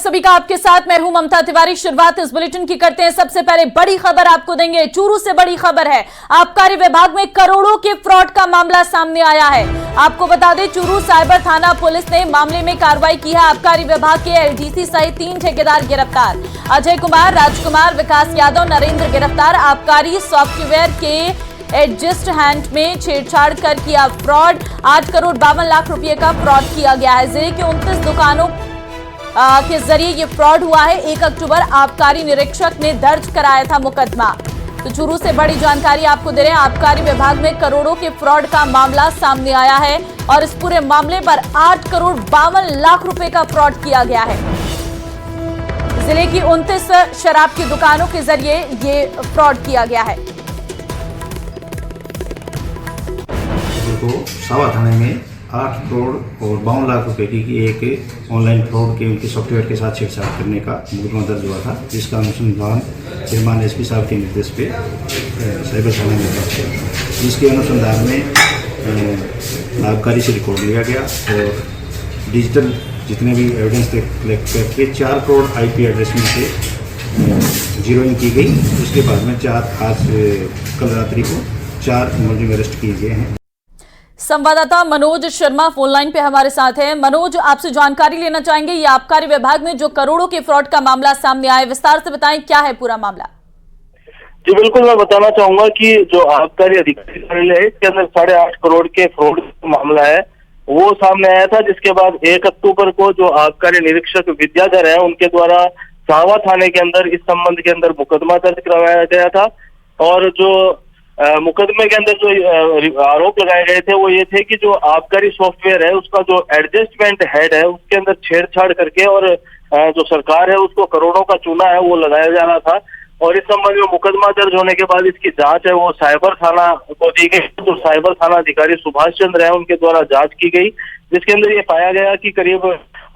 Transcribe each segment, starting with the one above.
सभी का आपके साथ मैं हूं ममता तिवारी। शुरुआत इस बुलेटिन की करते हैं। सबसे पहले बड़ी खबर आपको देंगे। चूरू से बड़ी खबर है। आबकारी विभाग में करोड़ों के फ्रॉड का मामला सामने आया है। आपको बता दें, चूरू साइबर थाना पुलिस ने मामले में कार्रवाई की है। आबकारी विभाग के एलडीसी सहित 3 ठेकेदार गिरफ्तार। अजय कुमार, राजकुमार, विकास यादव, नरेंद्र गिरफ्तार। आबकारी सॉफ्टवेयर के एडजस्ट हैंड में छेड़छाड़ कर किया फ्रॉड। 8 करोड़ 52 लाख रुपए का फ्रॉड किया गया है। जिले के 29 दुकानों के जरिए ये फ्रॉड हुआ है। 1 अक्टूबर आबकारी निरीक्षक ने दर्ज कराया था मुकदमा। तो चूरू से बड़ी जानकारी आपको दे रहे हैं। आबकारी विभाग में करोड़ों के फ्रॉड का मामला सामने आया है और इस पूरे मामले पर 8 करोड़ 52 लाख रुपए का फ्रॉड किया गया है। जिले की 29 शराब की दुकानों के जरिए ये फ्रॉड किया गया है। सावा थाने में 8 करोड़ और 52 लाख रुपए की एक ऑनलाइन फ्रॉड के उनके सॉफ्टवेयर के साथ छेड़छाड़ करने का मुकदमा दर्ज हुआ था, जिसका अनुसंधान श्रीमान एसपी साहब के निर्देश पे साइबर थाने में दर्ज किया था। जिसके अनुसंधान में आबकारी से रिकॉर्ड लिया गया और डिजिटल जितने भी एविडेंस कलेक्ट करके 4 करोड़ आईपी एड्रेस में से जीरोइंग की गई। उसके बाद में आज कल रात्रि को 4 मुलजिम अरेस्ट किए गए हैं। संवाददाता मनोज शर्मा फोन लाइन पे हमारे साथ हैं। मनोज, आपसे जानकारी लेना चाहेंगे, ये आबकारी विभाग में जो करोड़ों के फ्रॉड का मामला सामने आया, विस्तार से बताएं क्या है पूरा मामला। जी बिल्कुल, मैं बताना चाहूंगा कि जो आबकारी अधिकारी कार्यालय है इसके अंदर 8.5 करोड़ के फ्रॉड का मामला है वो सामने आया था। जिसके बाद 1 अक्टूबर को जो आबकारी निरीक्षक विद्याधर है उनके द्वारा सावा थाने के अंदर इस संबंध के अंदर मुकदमा दर्ज करवाया गया था। और जो मुकदमे के अंदर जो आरोप लगाए गए थे वो ये थे कि जो आबकारी सॉफ्टवेयर है उसका जो एडजस्टमेंट हेड है उसके अंदर छेड़छाड़ करके और जो सरकार है उसको करोड़ों का चूना है वो लगाया जा रहा था। और इस संबंध में मुकदमा दर्ज होने के बाद इसकी जांच है वो साइबर थाना को दी गई। तो साइबर थाना अधिकारी सुभाष चंद्र है उनके द्वारा जांच की गई, जिसके अंदर ये पाया गया कि करीब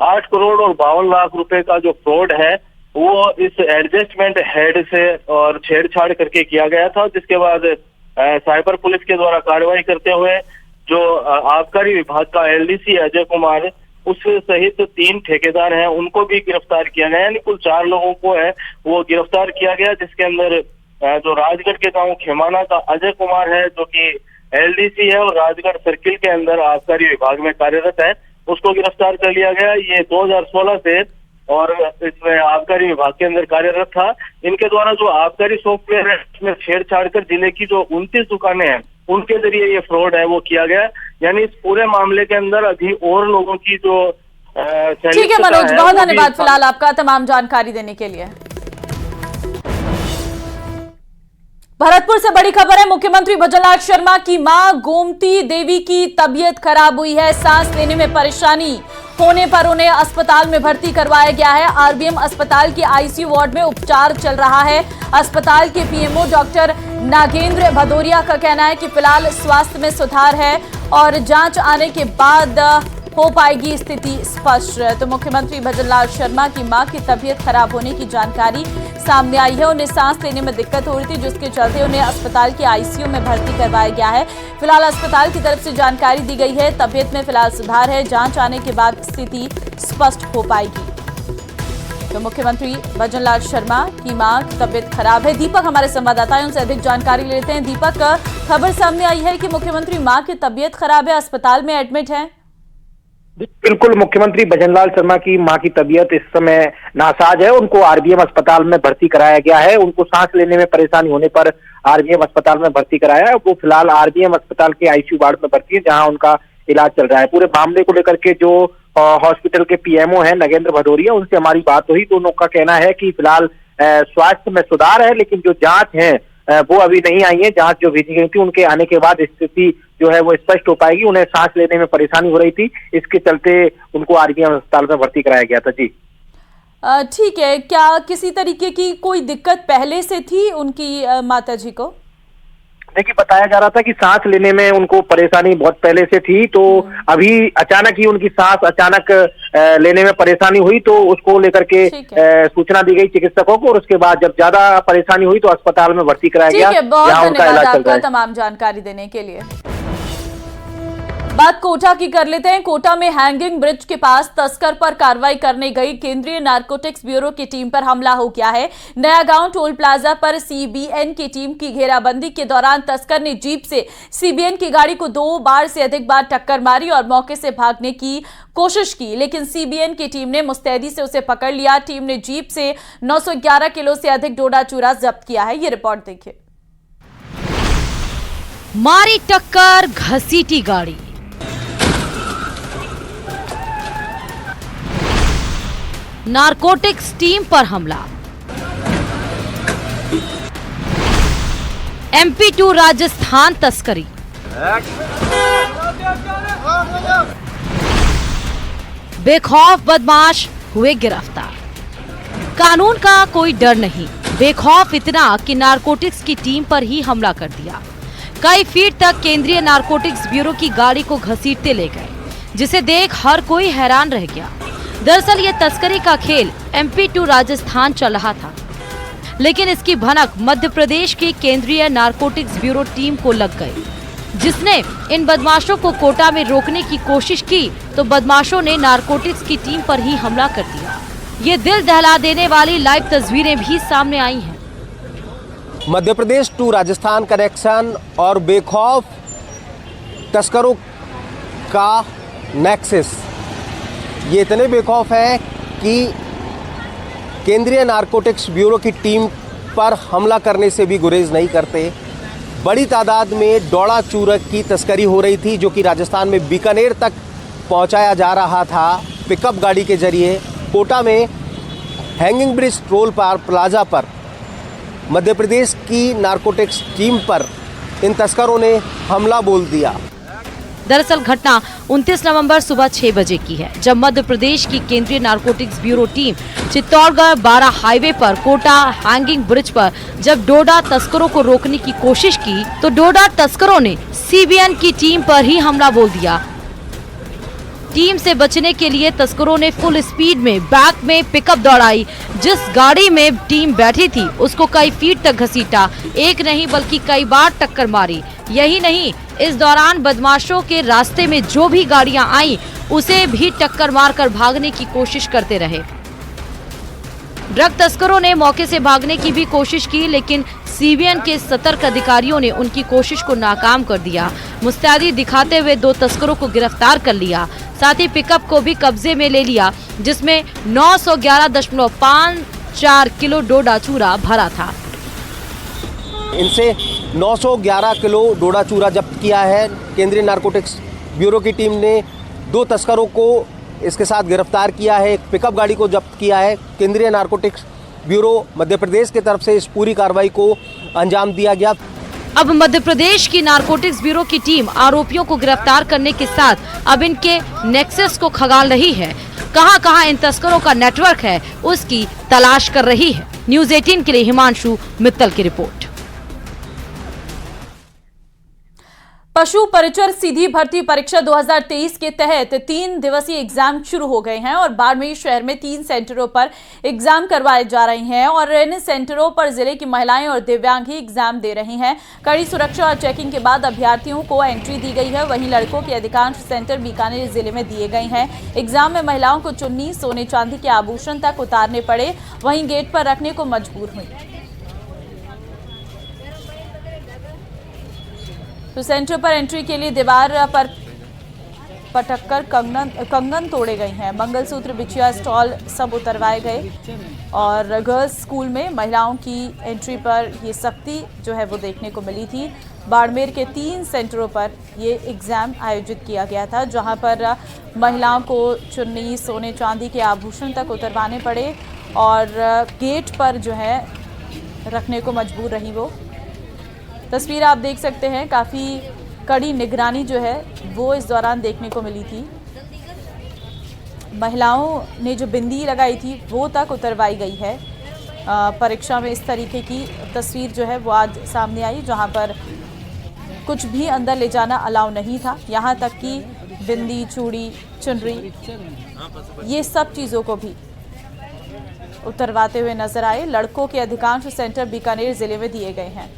8 करोड़ और 52 लाख रुपए का जो फ्रॉड है वो इस एडजस्टमेंट हेड से और छेड़छाड़ करके किया गया था। जिसके बाद साइबर पुलिस के द्वारा कार्रवाई करते हुए जो आबकारी विभाग का एलडीसी अजय कुमार उस सहित 3 ठेकेदार हैं उनको भी गिरफ्तार किया गया। यानी कुल 4 लोगों को है वो गिरफ्तार किया गया, जिसके अंदर जो राजगढ़ के गांव खेमाना का अजय कुमार है जो कि एलडीसी है और राजगढ़ सर्किल के अंदर आबकारी विभाग में कार्यरत है, उसको गिरफ्तार कर लिया गया। ये 2016 से और इसमें आबकारी विभाग के अंदर कार्यरत था। इनके द्वारा जो आबकारी सॉफ्टवेयर है इसमें छेड़छाड़ कर जिले की जो 29 दुकानें हैं उनके जरिए ये फ्रॉड है वो किया गया। यानी इस पूरे मामले के अंदर अभी और लोगों की जो ठीक है मनोज, बहुत धन्यवाद फिलहाल आपका तमाम जानकारी देने के लिए। भरतपुर से बड़ी खबर है। मुख्यमंत्री भजनलाल शर्मा की मां गोमती देवी की तबीयत खराब हुई है। सांस लेने में परेशानी होने पर उन्हें अस्पताल में भर्ती करवाया गया है। आरबीएम अस्पताल के आईसीयू वार्ड में उपचार चल रहा है। अस्पताल के पीएमओ डॉक्टर नागेंद्र भदौरिया का कहना है कि फिलहाल स्वास्थ्य में सुधार है और जांच आने के बाद हो पाएगी स्थिति स्पष्ट। तो मुख्यमंत्री भजनलाल शर्मा की मां की तबीयत खराब होने की जानकारी सामने आई है। उन्हें सांस लेने में दिक्कत हो रही थी, जिसके चलते उन्हें अस्पताल के आईसीयू में भर्ती करवाया गया है। फिलहाल अस्पताल की तरफ से जानकारी दी गई है, तबीयत में फिलहाल सुधार है, जांच आने के बाद स्थिति स्पष्ट हो पाएगी। तो मुख्यमंत्री भजनलाल शर्मा की मां की तबीयत खराब है। दीपक हमारे संवाददाता हैं, उनसे अधिक जानकारी लेते हैं। दीपक, खबर सामने आई है कि मुख्यमंत्री मां की तबीयत खराब है, अस्पताल में एडमिट है। बिल्कुल, मुख्यमंत्री भजनलाल शर्मा की मां की तबीयत इस समय नासाज है। उनको आरबीएम अस्पताल में भर्ती कराया गया है। उनको सांस लेने में परेशानी होने पर आरबीएम अस्पताल में भर्ती कराया है। वो फिलहाल आरबीएम अस्पताल के आईसीयू वार्ड में भर्ती है, जहां उनका इलाज चल रहा है। पूरे मामले को लेकर के जो हॉस्पिटल के पीएमओ है नगेंद्र भदौरिया, उनसे हमारी बात हुई तो उनका कहना है कि फिलहाल स्वास्थ्य में सुधार है, लेकिन जो जांच है वो अभी नहीं आई है। जांच जो भेजी गई थी उनके आने के बाद स्थिति जो है वो स्पष्ट हो पाएगी। उन्हें सांस लेने में परेशानी हो रही थी, इसके चलते उनको आरबीएम अस्पताल में भर्ती कराया गया था। जी ठीक है, क्या किसी तरीके की कोई दिक्कत पहले से थी उनकी माताजी को? देखिए, बताया जा रहा था कि सांस लेने में उनको परेशानी बहुत पहले से थी, तो अभी अचानक ही उनकी सांस अचानक लेने में परेशानी हुई, तो उसको लेकर के सूचना दी गई चिकित्सकों को और उसके बाद जब ज्यादा परेशानी हुई तो अस्पताल में भर्ती कराया गया। बहुत धन्यवाद आपका तमाम जानकारी देने के लिए। बात कोटा की कर लेते हैं। कोटा में हैंगिंग ब्रिज के पास तस्कर पर कार्रवाई करने गई केंद्रीय नारकोटिक्स ब्यूरो की टीम पर हमला हो गया है। नया गांव टोल प्लाजा पर सीबीएन की टीम की घेराबंदी के दौरान तस्कर ने जीप से सीबीएन की गाड़ी को 2 बार से अधिक बार टक्कर मारी और मौके से भागने की कोशिश की, लेकिन सीबीएन की टीम ने मुस्तैदी से उसे पकड़ लिया। टीम ने जीप से 911 किलो से अधिक डोडा चूरा जब्त किया है। ये रिपोर्ट देखिए। मारी टक्कर, घसीटी गाड़ी। नारकोटिक्स टीम पर हमला। MP2 राजस्थान तस्करी। बेखौफ बदमाश हुए गिरफ्तार। कानून का कोई डर नहीं, बेखौफ इतना कि नारकोटिक्स की टीम पर ही हमला कर दिया। कई फीट तक केंद्रीय नारकोटिक्स ब्यूरो की गाड़ी को घसीटते ले गए, जिसे देख हर कोई हैरान रह गया। दरअसल ये तस्करी का खेल MP2 राजस्थान चल रहा था, लेकिन इसकी भनक मध्य प्रदेश की केंद्रीय नारकोटिक्स ब्यूरो टीम को लग गई, जिसने इन बदमाशों को कोटा में रोकने की कोशिश की तो बदमाशों ने नारकोटिक्स की टीम पर ही हमला कर दिया। ये दिल दहला देने वाली लाइव तस्वीरें भी सामने आई हैं। मध्य प्रदेश टू राजस्थान कनेक्शन और बेखौफ तस्करों का नेक्सस, ये इतने बेखौफ है कि केंद्रीय नारकोटिक्स ब्यूरो की टीम पर हमला करने से भी गुरेज नहीं करते। बड़ी तादाद में डोडा चूरक की तस्करी हो रही थी, जो कि राजस्थान में बीकानेर तक पहुंचाया जा रहा था पिकअप गाड़ी के जरिए। कोटा में हैंगिंग ब्रिज टोल प्लाजा पर मध्य प्रदेश की नारकोटिक्स टीम पर इन तस्करों ने हमला बोल दिया। दरअसल घटना 29 नवंबर सुबह 6 बजे की है, जब मध्य प्रदेश की केंद्रीय narcotics bureau team Chittorgarh 12 highway पर कोटा हैंगिंग ब्रिज पर जब डोडा तस्करों को रोकने की कोशिश की तो डोडा तस्करों ने सीबीएन की टीम पर ही हमला बोल दिया। टीम से बचने के लिए तस्करों ने फुल स्पीड में बैक में पिकअप दौड़ाई। जिस गाड़ी में टीम बैठी थी उसको कई फीट तक घसीटा, एक नहीं बल्कि कई बार टक्कर मारी। यही नहीं, इस दौरान बदमाशों के रास्ते में जो भी गाड़ियां आई उसे भी टक्कर मारकर भागने की कोशिश करते रहे। ड्रग तस्करों ने मौके से भागने की भी कोशिश की, लेकिन सीबीएन के सतर्क अधिकारियों ने उनकी कोशिश को नाकाम कर दिया। मुस्तैदी दिखाते हुए 2 तस्करों को गिरफ्तार कर लिया, साथ ही पिकअप को भी कब्जे में ले लिया, जिसमें 911.54 किलो डोडा चूरा भरा था। इनसे 911 किलो डोडा चूरा जब्त किया है। केंद्रीय नारकोटिक्स ब्यूरो की टीम ने 2 तस्करों को इसके साथ गिरफ्तार किया है, एक पिकअप गाड़ी को जब्त किया है। केंद्रीय नारकोटिक्स ब्यूरो मध्य प्रदेश की तरफ से इस पूरी कार्रवाई को अंजाम दिया गया। अब मध्य प्रदेश की नारकोटिक्स ब्यूरो की टीम आरोपियों को गिरफ्तार करने के साथ अब इनके नेक्सस को खंगाल रही है। कहां-कहां इन तस्करों का नेटवर्क है उसकी तलाश कर रही है। न्यूज़ 18 के लिए हिमांशु मित्तल की रिपोर्ट। पशु परिचर सीधी भर्ती परीक्षा 2023 के तहत 3 दिवसीय एग्जाम शुरू हो गए हैं और बाड़मेर शहर में 3 सेंटरों पर एग्जाम करवाए जा रहे हैं और इन सेंटरों पर जिले की महिलाएं और दिव्यांग ही एग्जाम दे रही हैं। कड़ी सुरक्षा और चेकिंग के बाद अभ्यर्थियों को एंट्री दी गई है। वहीं लड़कों के अधिकांश सेंटर बीकानेर जिले में दिए गए हैं। एग्जाम में महिलाओं को चुन्नी, सोने चांदी के आभूषण तक उतारने पड़े, वहीं गेट पर रखने को मजबूर हुई। तो सेंटर पर एंट्री के लिए दीवार पर पटककर कंगन तोड़े गए हैं। मंगलसूत्र, बिछिया, स्टॉल सब उतरवाए गए और गर्ल्स स्कूल में महिलाओं की एंट्री पर ये सख्ती जो है वो देखने को मिली थी। बाड़मेर के 3 सेंटरों पर ये एग्ज़ाम आयोजित किया गया था, जहां पर महिलाओं को चुन्नी, सोने चांदी के आभूषण तक उतरवाने पड़े और गेट पर जो है रखने को मजबूर रही वो। तस्वीर आप देख सकते हैं, काफ़ी कड़ी निगरानी जो है वो इस दौरान देखने को मिली थी। महिलाओं ने जो बिंदी लगाई थी वो तक उतरवाई गई है। परीक्षा में इस तरीके की तस्वीर जो है वो आज सामने आई, जहां पर कुछ भी अंदर ले जाना अलाउ नहीं था। यहाँ तक कि बिंदी, चूड़ी, चुनरी, ये सब चीज़ों को भी उतरवाते हुए नजर आए। लड़कों के अधिकांश सेंटर बीकानेर जिले में दिए गए हैं।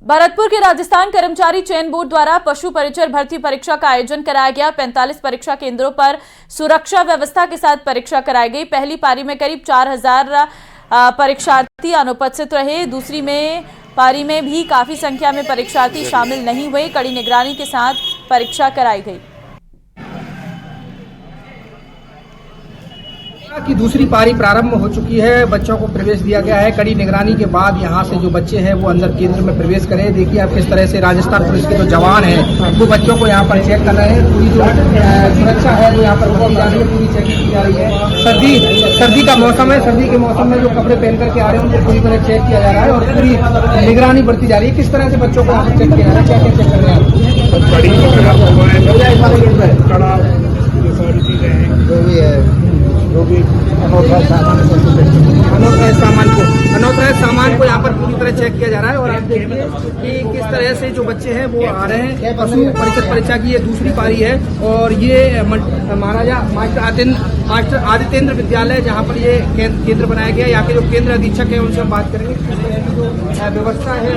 भरतपुर के राजस्थान कर्मचारी चयन बोर्ड द्वारा पशु परिचर भर्ती परीक्षा का आयोजन कराया गया। 45 परीक्षा केंद्रों पर सुरक्षा व्यवस्था के साथ परीक्षा कराई गई। पहली पारी में करीब 4000 परीक्षार्थी अनुपस्थित रहे। दूसरी पारी में भी काफी संख्या में परीक्षार्थी शामिल नहीं हुए। कड़ी निगरानी के साथ परीक्षा कराई गई। की दूसरी पारी प्रारंभ हो चुकी है। बच्चों को प्रवेश दिया गया है। कड़ी निगरानी के बाद यहां से जो बच्चे हैं वो अंदर केंद्र में प्रवेश करें। देखिए आप किस तरह से राजस्थान पुलिस के जो जवान हैं वो बच्चों को यहां पर चेक कर रहे हैं। पूरी जो सुरक्षा है वो यहां पर की जा रही है, पूरी चेकिंग की जा रही है। सर्दी का मौसम है। सर्दी के मौसम में जो कपड़े पहन करके आ रहे हैं उनको पूरी तरह चेक किया जा रहा है और पूरी निगरानी बढ़ती जा रही है। किस तरह से बच्चों को यहाँ पर चेक किया जा रहा है, क्या क्या चेक कर रहे हैं? अनौतराय सामान को यहाँ पर पूरी तरह चेक किया जा रहा है। और आप देखिए कि किस तरह से जो बच्चे हैं वो आ रहे हैं। पशु परिचर परीक्षा की ये दूसरी पारी है और ये महाराजा मास्टर आदित्येंद्र विद्यालय जहाँ पर ये केंद्र बनाया गया। यहाँ के जो केंद्र अधीक्षक है उनसे हम बात करेंगे किस तरह की जो व्यवस्था है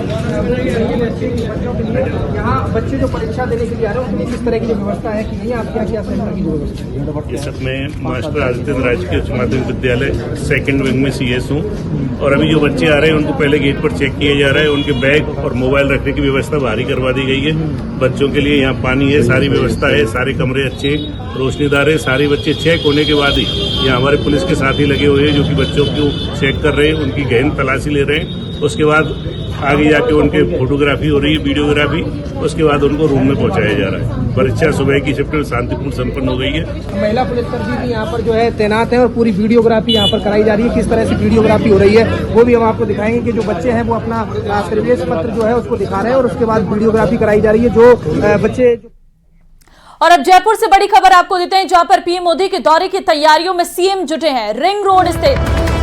बच्चों के लिए। यहाँ बच्चे जो परीक्षा देने के लिए आ रहे हैं उनकी किस तरह की जो व्यवस्था है कि नहीं, आप क्या सेंटर की जो व्यवस्था है? इस सब में मास्टर आदित्येंद्र राजकीय उच्च माध्यमिक विद्यालय सेकंड विंग में CS हूँ और अभी जो बच्चे आ रहे हैं उनको पहले गेट पर चेक किया जा रहा है। उनके बैग और मोबाइल रखने की व्यवस्था बाहरी करवा दी गई है। बच्चों के लिए यहाँ पानी है, सारी व्यवस्था है, सारे कमरे अच्छे रोशनीदार है। सारे बच्चे चेक होने के बाद ही यहाँ हमारे पुलिस के साथी लगे हुए हैं जो कि बच्चों को चेक कर रहे हैं, उनकी गहन तलाशी ले रहे हैं। उसके बाद आगे जाके उनके फोटोग्राफी हो रही है, वीडियोग्राफी। उसके बाद उनको रूम में पहुंचाया जा रहा है। परीक्षा सुबह की शिफ्ट में शांतिपूर्ण संपन्न हो गई है। महिला पुलिसकर्मी भी यहाँ पर जो है तैनात है और पूरी वीडियोग्राफी यहाँ पर कराई जा रही है। किस तरह से वीडियोग्राफी हो रही है वो भी हम आपको दिखाएंगे कि जो बच्चे हैं वो अपना प्रवेश पत्र जो है उसको दिखा रहे हैं और उसके बाद वीडियोग्राफी कराई जा रही है। जो बच्चे और अब जयपुर से बड़ी खबर आपको देते हैं जहां पर पीएम मोदी के दौरे की तैयारियों में सीएम जुटे हैं। रिंग रोड स्थित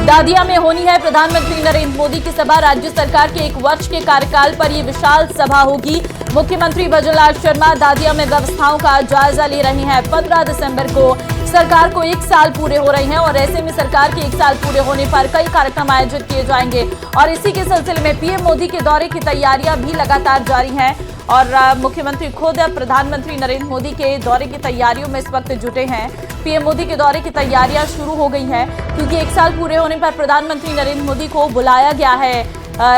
दादिया में होनी है प्रधानमंत्री नरेंद्र मोदी की सभा। राज्य सरकार के 1 वर्ष के कार्यकाल पर यह विशाल सभा होगी। मुख्यमंत्री भजनलाल शर्मा दादिया में व्यवस्थाओं का जायजा ले रहे हैं। 15 दिसंबर को सरकार को 1 साल पूरे हो रहे हैं और ऐसे में सरकार के 1 साल पूरे होने पर कई कार्यक्रम आयोजित किए जाएंगे और इसी के सिलसिले में पीएम मोदी के दौरे की तैयारियां भी लगातार जारी हैं और मुख्यमंत्री खुद प्रधानमंत्री नरेंद्र मोदी के दौरे की तैयारियों में इस वक्त जुटे हैं। पीएम मोदी के दौरे की तैयारियां शुरू हो गई हैं क्योंकि 1 साल पूरे होने पर प्रधानमंत्री नरेंद्र मोदी को बुलाया गया है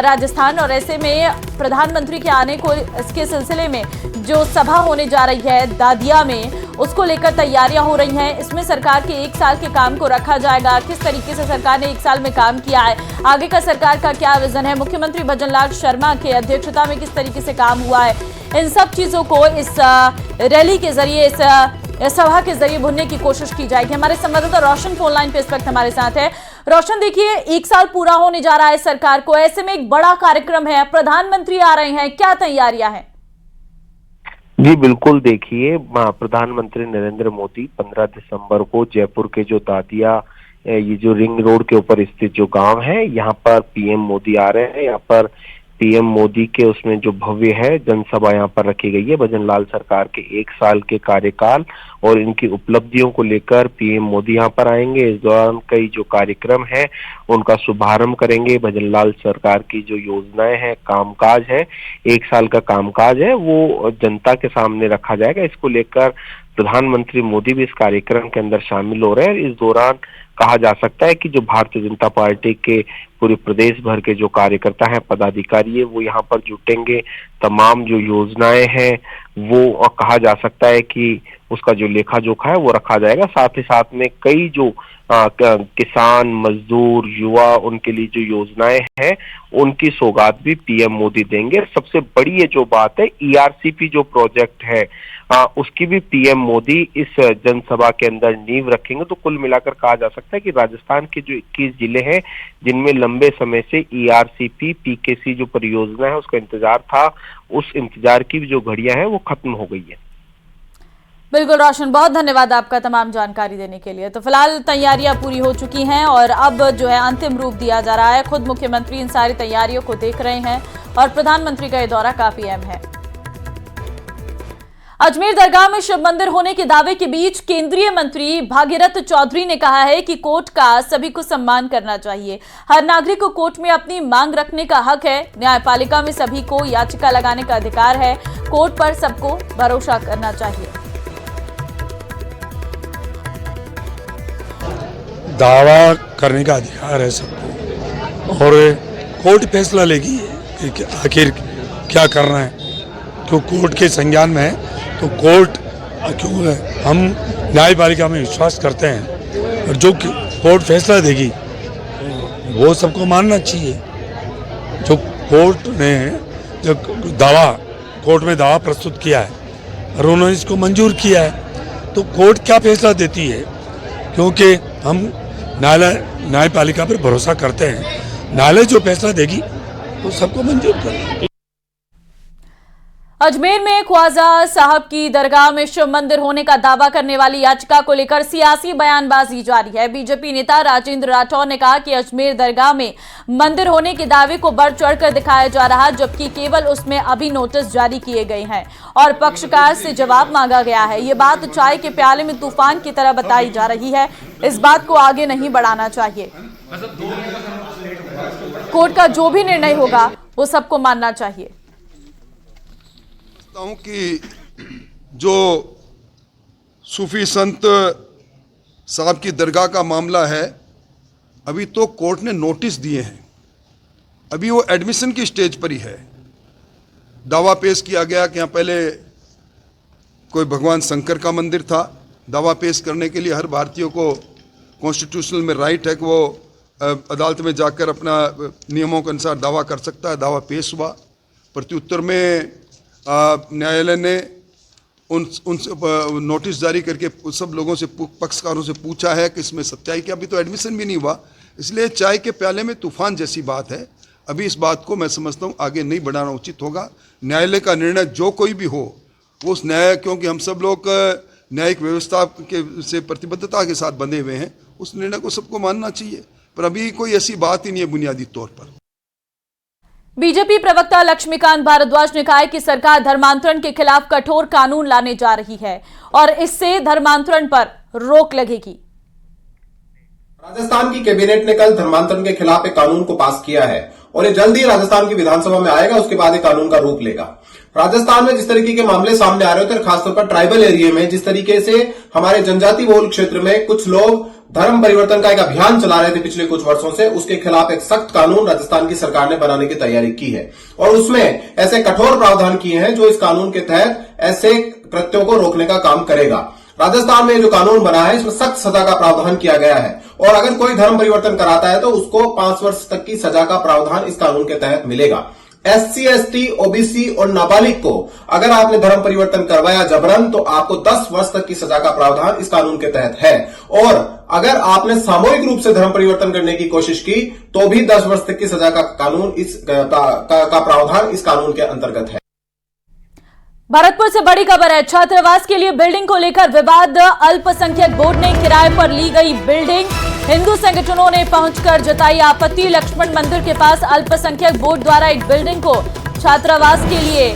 राजस्थान और ऐसे में प्रधानमंत्री के आने को इसके सिलसिले में जो सभा होने जा रही है दादिया में उसको लेकर तैयारियां हो रही हैं। इसमें सरकार के 1 साल के काम को रखा जाएगा। किस तरीके से सरकार ने 1 साल में काम किया है, आगे का सरकार का क्या विजन है, मुख्यमंत्री भजनलाल शर्मा के अध्यक्षता में किस तरीके से काम हुआ है, इन सब चीजों को इस रैली के जरिए इस सभा के जरिए भुनने की कोशिश की जाएगी। हमारे संवाददाता रोशन फोन लाइन पे इस वक्त हमारे साथ है। रोशन, देखिए 1 साल पूरा होने जा रहा है सरकार को, ऐसे में एक बड़ा कार्यक्रम है, प्रधानमंत्री आ रहे हैं, क्या तैयारियां हैं? जी बिल्कुल, देखिए प्रधानमंत्री नरेंद्र मोदी 15 दिसंबर को जयपुर के जो दादिया ये जो रिंग रोड के ऊपर स्थित जो गांव है यहाँ पर पीएम मोदी आ रहे हैं। यहाँ पर पीएम मोदी के उसमें जो भव्य है जनसभा यहाँ पर रखी गई है। भजनलाल सरकार के 1 साल के कार्यकाल और इनकी उपलब्धियों को लेकर पीएम मोदी यहाँ पर आएंगे। इस दौरान कई जो कार्यक्रम है उनका शुभारंभ करेंगे। भजनलाल सरकार की जो योजनाएं हैं, कामकाज है, 1 साल का कामकाज है, वो जनता के सामने रखा जाएगा। इसको लेकर प्रधानमंत्री मोदी भी इस कार्यक्रम के अंदर शामिल हो रहे हैं। इस दौरान कहा जा सकता है कि जो भारतीय जनता पार्टी के पूरे प्रदेश भर के जो कार्यकर्ता हैं, पदाधिकारी है, वो यहाँ पर जुटेंगे। तमाम जो योजनाएं हैं वो कहा जा सकता है कि उसका जो लेखा जोखा है वो रखा जाएगा। साथ ही साथ में कई जो किसान, मजदूर, युवा, उनके लिए जो योजनाएं हैं उनकी सौगात भी पीएम मोदी देंगे। सबसे बड़ी ये जो बात है ERCP जो प्रोजेक्ट है उसकी भी पीएम मोदी इस जनसभा के अंदर नींव रखेंगे। तो कुल मिलाकर कहा जा सकता है कि राजस्थान के जो 21 जिले हैं जिनमें लंबे समय से ERCP PKC जो परियोजना है उसका इंतजार था, उस इंतजार की जो घड़ियां हैं वो खत्म हो गई है। बिल्कुल रोशन, बहुत धन्यवाद आपका तमाम जानकारी देने के लिए। तो फिलहाल तैयारियां पूरी हो चुकी हैं और अब जो है अंतिम रूप दिया जा रहा है। खुद मुख्यमंत्री इन सारी तैयारियों को देख रहे हैं और प्रधानमंत्री का ये दौरा काफी अहम है। अजमेर दरगाह में शिव मंदिर होने के दावे के बीच केंद्रीय मंत्री भागीरथ चौधरी ने कहा है कि कोर्ट का सभी को सम्मान करना चाहिए। हर नागरिक को कोर्ट में अपनी मांग रखने का हक है। न्यायपालिका में सभी को याचिका लगाने का अधिकार है। कोर्ट पर सबको भरोसा करना चाहिए। दावा करने का अधिकार है सबको और कोर्ट फैसला लेगी कि आखिर क्या करना है। तो कोर्ट के संज्ञान में है तो कोर्ट क्यों है, हम न्यायपालिका में विश्वास करते हैं और जो कोर्ट फैसला देगी वो सबको मानना चाहिए। जो कोर्ट ने जो कोर्ट में दावा प्रस्तुत किया है और उन्होंने इसको मंजूर किया है तो कोर्ट क्या फैसला देती है, क्योंकि हम न्यायपालिका पर भरोसा करते हैं। न्यायालय जो फैसला देगी वो सबको मंजूर करेगी। अजमेर में ख्वाजा साहब की दरगाह में शिव मंदिर होने का दावा करने वाली याचिका को लेकर सियासी बयानबाजी जारी है। बीजेपी नेता राजेंद्र राठौर ने कहा कि अजमेर दरगाह में मंदिर होने के दावे को बढ़ चढ़कर दिखाया जा रहा है, जबकि केवल उसमें अभी नोटिस जारी किए गए हैं और पक्षकार से जवाब मांगा गया है। ये बात चाय के प्याले में तूफान की तरह बताई जा रही है। इस बात को आगे नहीं बढ़ाना चाहिए। कोर्ट का जो भी निर्णय होगा वो सबको मानना चाहिए। हूं कि जो सूफी संत साहब की दरगाह का मामला है, अभी तो कोर्ट ने नोटिस दिए हैं, अभी वो एडमिशन की स्टेज पर ही है। दावा पेश किया गया कि यहाँ पहले कोई भगवान शंकर का मंदिर था। दावा पेश करने के लिए हर भारतीय को कॉन्स्टिट्यूशनल में राइट है कि वो अदालत में जाकर अपना नियमों के अनुसार दावा कर सकता है। दावा पेश हुआ, प्रत्युत्तर में न्यायालय ने उन नोटिस जारी करके सब लोगों से पक्षकारों से पूछा है कि इसमें सच्चाई क्या। अभी तो एडमिशन भी नहीं हुआ, इसलिए चाय के प्याले में तूफान जैसी बात है। अभी इस बात को मैं समझता हूँ आगे नहीं बढ़ाना उचित होगा। न्यायालय का निर्णय जो कोई भी हो वो उस न्याय, क्योंकि हम सब लोग न्यायिक व्यवस्था के से प्रतिबद्धता के साथ बंधे हुए हैं, उस निर्णय को सबको मानना चाहिए। पर अभी कोई ऐसी बात ही नहीं है बुनियादी तौर पर। बीजेपी प्रवक्ता लक्ष्मीकांत भारद्वाज ने कहा है कि सरकार धर्मांतरण के खिलाफ कठोर कानून लाने जा रही है और इससे धर्मांतरण पर रोक लगेगी। राजस्थान की कैबिनेट ने कल धर्मांतरण के खिलाफ एक कानून को पास किया है और ये जल्द ही राजस्थान की विधानसभा में आएगा। उसके बाद ये कानून का रूप लेगा। राजस्थान में जिस तरीके के मामले सामने आ रहे होते हैं, खासतौर पर ट्राइबल एरिया में जिस तरीके से हमारे जनजाति बहुल क्षेत्र में कुछ लोग धर्म परिवर्तन का एक अभियान चला रहे थे पिछले कुछ वर्षों से, उसके खिलाफ एक सख्त कानून राजस्थान की सरकार ने बनाने की तैयारी की है और उसमें ऐसे कठोर प्रावधान किए हैं जो इस कानून के तहत ऐसे कृत्यों को रोकने का काम करेगा। राजस्थान में जो कानून बना है इसमें सख्त सजा का प्रावधान किया गया है और अगर कोई धर्म परिवर्तन कराता है तो उसको 5 वर्ष तक की सजा का प्रावधान इस कानून के तहत मिलेगा। SC, ST, OBC और नाबालिग को अगर आपने धर्म परिवर्तन करवाया जबरन तो आपको 10 वर्ष तक की सजा का प्रावधान इस कानून के तहत है और अगर आपने सामूहिक रूप से धर्म परिवर्तन करने की कोशिश की तो भी 10 वर्ष तक की सजा का कानून का प्रावधान इस कानून के अंतर्गत है। भरतपुर से बड़ी खबर है। छात्रावास के लिए बिल्डिंग को लेकर विवाद। अल्पसंख्यक बोर्ड ने किराए पर ली गई बिल्डिंग, हिंदू संगठनों ने पहुंचकर जताई आपत्ति। लक्ष्मण मंदिर के पास अल्पसंख्यक बोर्ड द्वारा एक बिल्डिंग को छात्रावास के लिए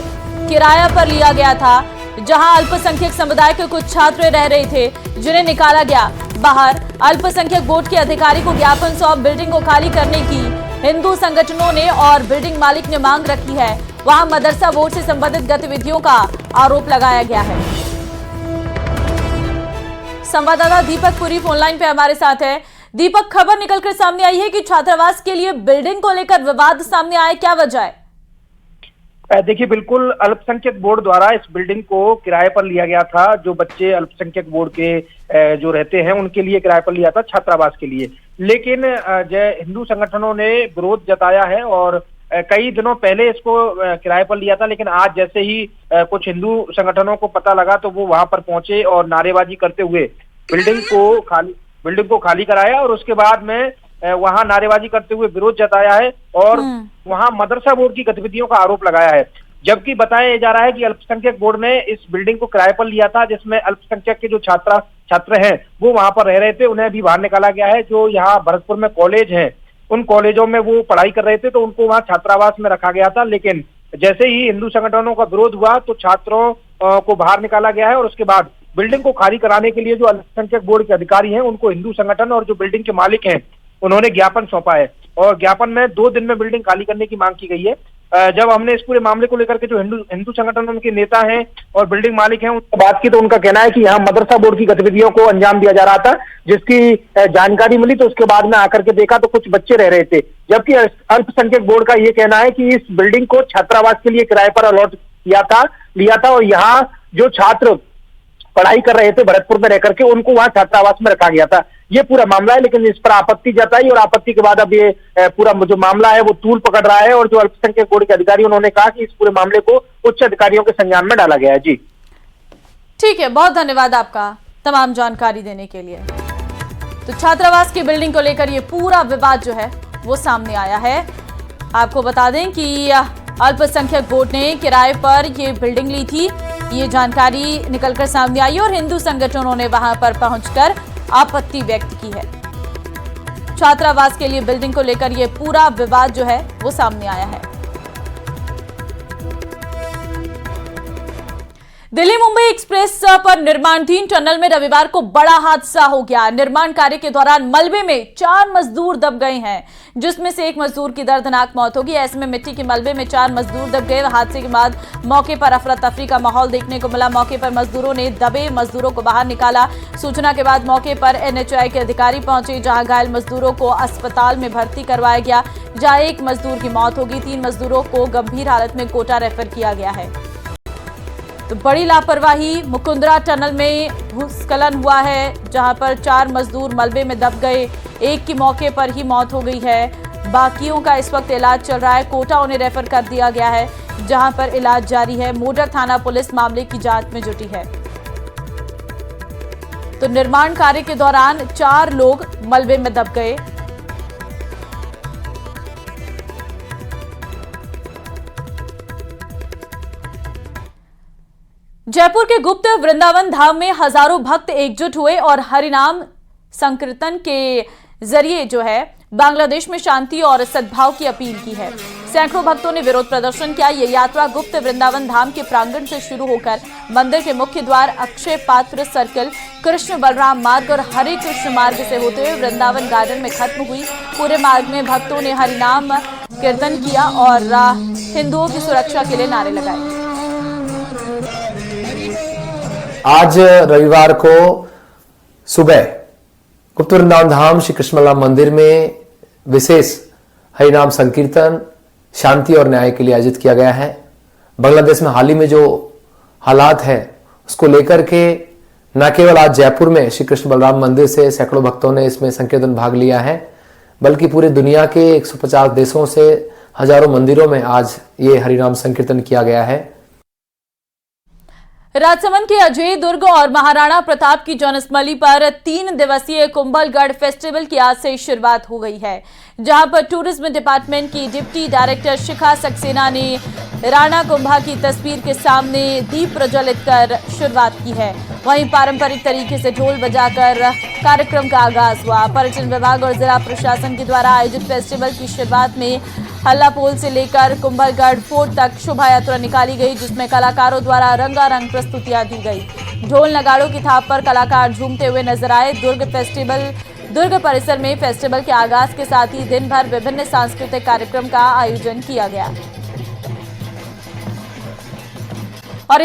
किराया पर लिया गया था, जहां अल्पसंख्यक समुदाय के कुछ छात्र रह रहे थे जिन्हें निकाला गया बाहर। अल्पसंख्यक बोर्ड के अधिकारी को ज्ञापन सौंप बिल्डिंग को खाली करने की हिंदू संगठनों ने और बिल्डिंग मालिक ने मांग रखी है। वहां मदरसा बोर्ड से संबंधित गतिविधियों का आरोप लगाया गया है। संवाददाता दीपक पुरी फोनलाइन पे हमारे साथ है। दीपक, खबर निकलकर सामने आई है कि छात्रावास के लिए बिल्डिंग को लेकर विवाद सामने आया, क्या वजह है? देखिए, बिल्कुल अल्पसंख्यक बोर्ड द्वारा इस बिल्डिंग को किराए पर लिया गया था। जो बच्चे अल्पसंख्यक बोर्ड के जो रहते हैं उनके लिए किराए पर लिया था छात्रावास के लिए, लेकिन हिंदू संगठनों ने विरोध जताया है और कई दिनों पहले इसको किराए पर लिया था, लेकिन आज जैसे ही कुछ हिंदू संगठनों को पता लगा तो वो वहां पर पहुंचे और नारेबाजी करते हुए बिल्डिंग को खाली कराया और उसके बाद में वहां नारेबाजी करते हुए विरोध जताया है और वहां मदरसा बोर्ड की गतिविधियों का आरोप लगाया है। जबकि बताया जा रहा है कि अल्पसंख्यक बोर्ड ने इस बिल्डिंग को किराए पर लिया था, जिसमें अल्पसंख्यक के जो छात्र हैं वो वहां पर रह रहे थे, उन्हें भी बाहर निकाला गया है। जो यहाँ भरतपुर में कॉलेज है, उन कॉलेजों में वो पढ़ाई कर रहे थे तो उनको वहां छात्रावास में रखा गया था, लेकिन जैसे ही हिंदू संगठनों का विरोध हुआ तो छात्रों को बाहर निकाला गया है और उसके बाद बिल्डिंग को खाली कराने के लिए जो अल्पसंख्यक बोर्ड के अधिकारी हैं उनको हिंदू संगठन और जो बिल्डिंग के मालिक हैं उन्होंने ज्ञापन सौंपा है और ज्ञापन में 2 दिन में बिल्डिंग खाली करने की मांग की गई है। जब हमने इस पूरे मामले को लेकर के जो हिंदू संगठन उनके नेता हैं और बिल्डिंग मालिक हैं उनसे बात की तो उनका कहना है कि यहाँ मदरसा बोर्ड की गतिविधियों को अंजाम दिया जा रहा था, जिसकी जानकारी मिली तो उसके बाद में आकर के देखा तो कुछ बच्चे रह रहे थे, जबकि अल्पसंख्यक बोर्ड का ये कहना है कि इस बिल्डिंग को छात्रावास के लिए किराए पर अलॉट लिया था और यहाँ जो छात्र पढ़ाई कर रहे थे भरतपुर में रह करके उनको वहां छात्रावास में रखा गया था। ये पूरा मामला है, लेकिन इस पर आपत्ति जताई और आपत्ति के बाद अब ये पूरा जो मामला है वो तूल पकड़ रहा है और जो अल्पसंख्यक बोर्ड के अधिकारी उन्होंने कहा कि इस पूरे मामले को उच्च अधिकारियों के संज्ञान में डाला गया है। जी ठीक है, बहुत धन्यवाद आपका तमाम जानकारी देने के लिए। तो छात्रावास की बिल्डिंग को लेकर ये पूरा विवाद जो है वो सामने आया है। आपको बता दें कि अल्पसंख्यक बोर्ड ने किराए पर ये बिल्डिंग ली थी, ये जानकारी निकलकर सामने आई और हिंदू संगठनों ने वहां पर पहुंचकर आपत्ति व्यक्त की है। छात्रावास के लिए बिल्डिंग को लेकर ये पूरा विवाद जो है वो सामने आया है। दिल्ली मुंबई एक्सप्रेस पर निर्माणाधीन टनल में रविवार को बड़ा हादसा हो गया। निर्माण कार्य के दौरान मलबे में 4 मजदूर दब गए हैं, जिसमें से एक मजदूर की दर्दनाक मौत होगी। ऐसे में मिट्टी के मलबे में 4 मजदूर दब गए। हादसे के बाद मौके पर अफरा तफरी का माहौल देखने को मिला। मौके पर मजदूरों ने दबे मजदूरों को बाहर निकाला। सूचना के बाद मौके पर NHAI के अधिकारी पहुंचे, जहां घायल मजदूरों को अस्पताल में भर्ती करवाया गया, जहां एक मजदूर की मौत होगी। 3 मजदूरों को गंभीर हालत में कोटा रेफर किया गया है। तो बड़ी लापरवाही, मुकुंदरा टनल में भूस्खलन हुआ है, जहां पर 4 मजदूर मलबे में दब गए। एक की मौके पर ही मौत हो गई है, बाकियों का इस वक्त इलाज चल रहा है। कोटा उन्हें रेफर कर दिया गया है, जहां पर इलाज जारी है। मोडर थाना पुलिस मामले की जांच में जुटी है। तो निर्माण कार्य के दौरान 4 लोग मलबे में दब गए। जयपुर के गुप्त वृंदावन धाम में हजारों भक्त एकजुट हुए और हरिनाम संकीर्तन के जरिए जो है बांग्लादेश में शांति और सद्भाव की अपील की है। सैकड़ों भक्तों ने विरोध प्रदर्शन किया। ये यात्रा गुप्त वृंदावन धाम के प्रांगण से शुरू होकर मंदिर के मुख्य द्वार, अक्षय पात्र सर्कल, कृष्ण बलराम मार्ग और हरे कृष्ण मार्ग से होते हुए वृंदावन गार्डन में खत्म हुई। पूरे मार्ग में भक्तों ने हरिनाम कीर्तन किया और हिंदुओं की सुरक्षा के लिए नारे लगाए। आज रविवार को सुबह गुप्त वृंदावन धाम श्री कृष्ण बलराम मंदिर में विशेष हरिनाम संकीर्तन शांति और न्याय के लिए आयोजित किया गया है। बांग्लादेश में हाल ही में जो हालात है उसको लेकर के न केवल आज जयपुर में श्री कृष्ण बलराम मंदिर से सैकड़ों भक्तों ने इसमें संकीर्तन भाग लिया है, बल्कि पूरे दुनिया के 150 देशों से हजारों मंदिरों में आज ये हरिनाम संकीर्तन किया गया है। राजसमंद के अजय दुर्ग और महाराणा प्रताप की जनस्थली पर 3 दिवसीय कुंभलगढ़ फेस्टिवल की आज से शुरुआत हो गई है, जहां पर टूरिज्म डिपार्टमेंट की डिप्टी डायरेक्टर शिखा सक्सेना ने राणा कुंभा की तस्वीर के सामने दीप प्रज्वलित कर शुरुआत की है। वहीं पारंपरिक तरीके से ढोल बजाकर कार्यक्रम का आगाज हुआ। पर्यटन विभाग और जिला प्रशासन के द्वारा आयोजित फेस्टिवल की शुरुआत में हल्लापोल से लेकर कुंभलगढ़ फोर्ट तक शोभा यात्रा निकाली गई, जिसमें कलाकारों द्वारा रंगारंग प्रस्तुतियां दी गई। ढोल नगाड़ों की थाप पर कलाकार झूमते हुए नजर आए। दुर्ग परिसर में फेस्टिवल के आगाज के साथ ही दिन भर विभिन्न सांस्कृतिक कार्यक्रम का आयोजन किया गया और